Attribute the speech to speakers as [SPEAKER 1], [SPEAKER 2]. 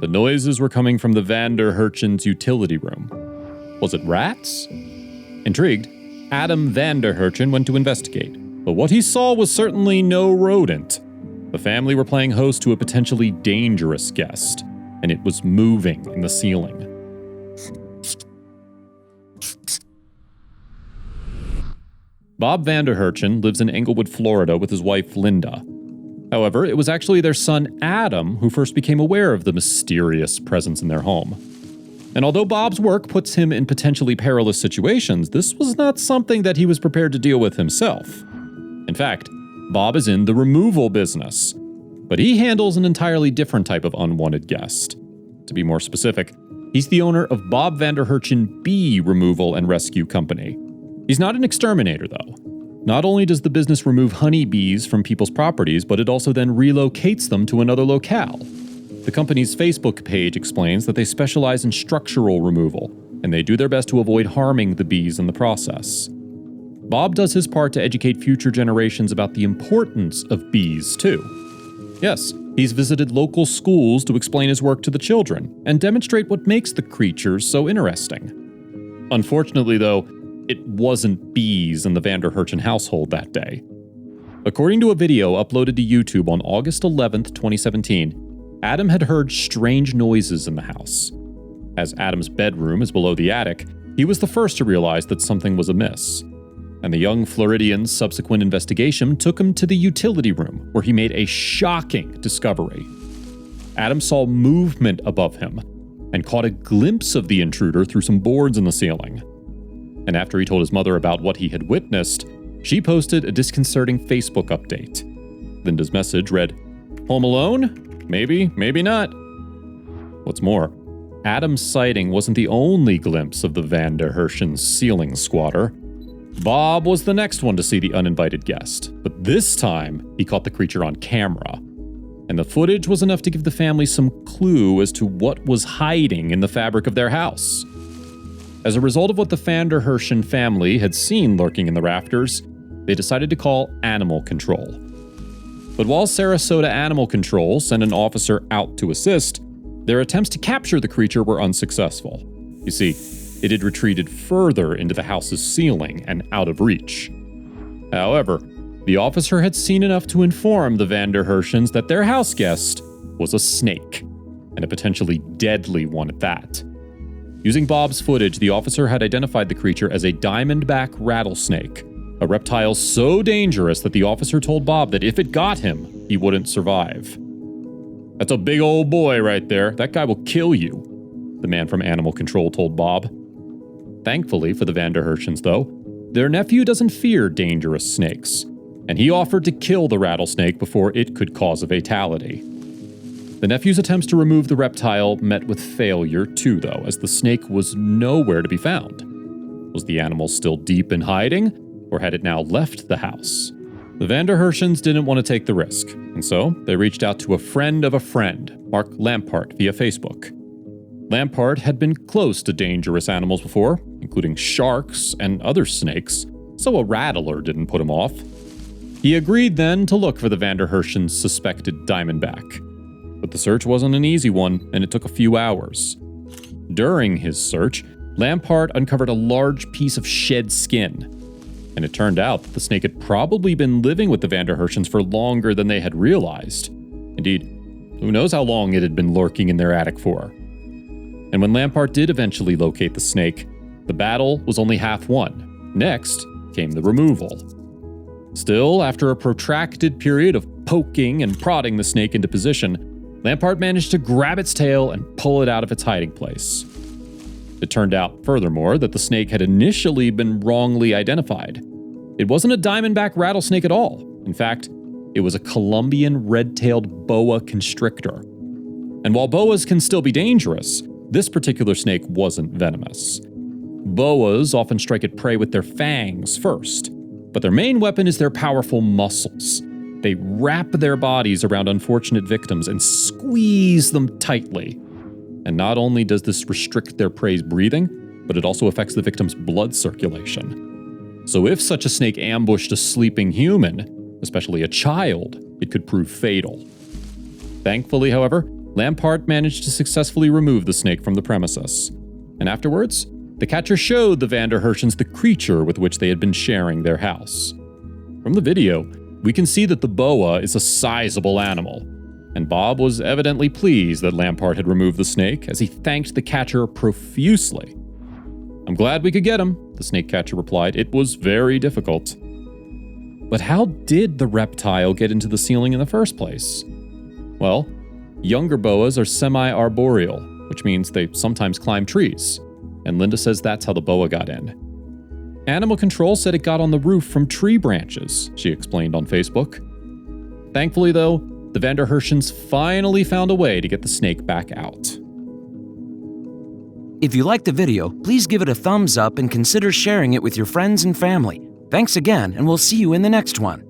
[SPEAKER 1] The noises were coming from the Vander Herchen's utility room. Was it rats? Intrigued, Adam Vander Herchen went to investigate, but what he saw was certainly no rodent. The family were playing host to a potentially dangerous guest, and it was moving in the ceiling. Bob Vander Herchen lives in Englewood, Florida with his wife Linda. However, it was actually their son Adam who first became aware of the mysterious presence in their home. And although Bob's work puts him in potentially perilous situations, this was not something that he was prepared to deal with himself. In fact, Bob is in the removal business, but he handles an entirely different type of unwanted guest. To be more specific, he's the owner of Bob Vander Herchen Bee Removal and Rescue Company. He's not an exterminator, though. Not only does the business remove honeybees from people's properties, but it also then relocates them to another locale. The company's Facebook page explains that they specialize in structural removal, and they do their best to avoid harming the bees in the process. Bob does his part to educate future generations about the importance of bees, too. Yes, he's visited local schools to explain his work to the children and demonstrate what makes the creatures so interesting. Unfortunately, though, it wasn't bees in the Vander Herchen household that day. According to a video uploaded to YouTube on August 11th, 2017, Adam had heard strange noises in the house. As Adam's bedroom is below the attic, he was the first to realize that something was amiss. And the young Floridian's subsequent investigation took him to the utility room, where he made a shocking discovery. Adam saw movement above him and caught a glimpse of the intruder through some boards in the ceiling. And after he told his mother about what he had witnessed, she posted a disconcerting Facebook update. Linda's message read, "Home alone? Maybe, maybe not." What's more, Adam's sighting wasn't the only glimpse of the Vander Herchen's ceiling squatter. Bob was the next one to see the uninvited guest, but this time he caught the creature on camera. And the footage was enough to give the family some clue as to what was hiding in the fabric of their house. As a result of what the Vander Herchen family had seen lurking in the rafters, they decided to call Animal Control. But while Sarasota Animal Control sent an officer out to assist, their attempts to capture the creature were unsuccessful. You see, it had retreated further into the house's ceiling and out of reach. However, the officer had seen enough to inform the Vander Herchens that their house guest was a snake, and a potentially deadly one at that. Using Bob's footage, the officer had identified the creature as a diamondback rattlesnake, a reptile so dangerous that the officer told Bob that if it got him, he wouldn't survive. "That's a big old boy right there. That guy will kill you," the man from Animal Control told Bob. Thankfully for the Vander Herchens, though, their nephew doesn't fear dangerous snakes, and he offered to kill the rattlesnake before it could cause a fatality. The nephew's attempts to remove the reptile met with failure too, though, as the snake was nowhere to be found. Was the animal still deep in hiding, or had it now left the house? The Vander Herchens didn't want to take the risk, and so they reached out to a friend of a friend, Mark Lampart, via Facebook. Lampart had been close to dangerous animals before, including sharks and other snakes, so a rattler didn't put him off. He agreed then to look for the Vander Herchens' suspected diamondback. But the search wasn't an easy one, and it took a few hours. During his search, Lampart uncovered a large piece of shed skin, and it turned out that the snake had probably been living with the Vander Herchens for longer than they had realized. Indeed, who knows how long it had been lurking in their attic for. And when Lampart did eventually locate the snake, the battle was only half won. Next came the removal. Still, after a protracted period of poking and prodding the snake into position, Lampart managed to grab its tail and pull it out of its hiding place. It turned out, furthermore, that the snake had initially been wrongly identified. It wasn't a diamondback rattlesnake at all. In fact, it was a Colombian red-tailed boa constrictor. And while boas can still be dangerous, this particular snake wasn't venomous. Boas often strike at prey with their fangs first, but their main weapon is their powerful muscles. They wrap their bodies around unfortunate victims and squeeze them tightly. And not only does this restrict their prey's breathing, but it also affects the victim's blood circulation. So if such a snake ambushed a sleeping human, especially a child, it could prove fatal. Thankfully, however, Lampart managed to successfully remove the snake from the premises. And afterwards, the catcher showed the Vanderherschens the creature with which they had been sharing their house. From the video, we can see that the boa is a sizable animal, and Bob was evidently pleased that Lampart had removed the snake as he thanked the catcher profusely. "I'm glad we could get him," the snake catcher replied. "It was very difficult." But how did the reptile get into the ceiling in the first place? Well, younger boas are semi-arboreal, which means they sometimes climb trees, and Linda says that's how the boa got in. Animal control said it got on the roof from tree branches, she explained on Facebook. Thankfully, though, the Vanderherschens finally found a way to get the snake back out.
[SPEAKER 2] If you liked the video, please give it a thumbs up and consider sharing it with your friends and family. Thanks again, and we'll see you in the next one.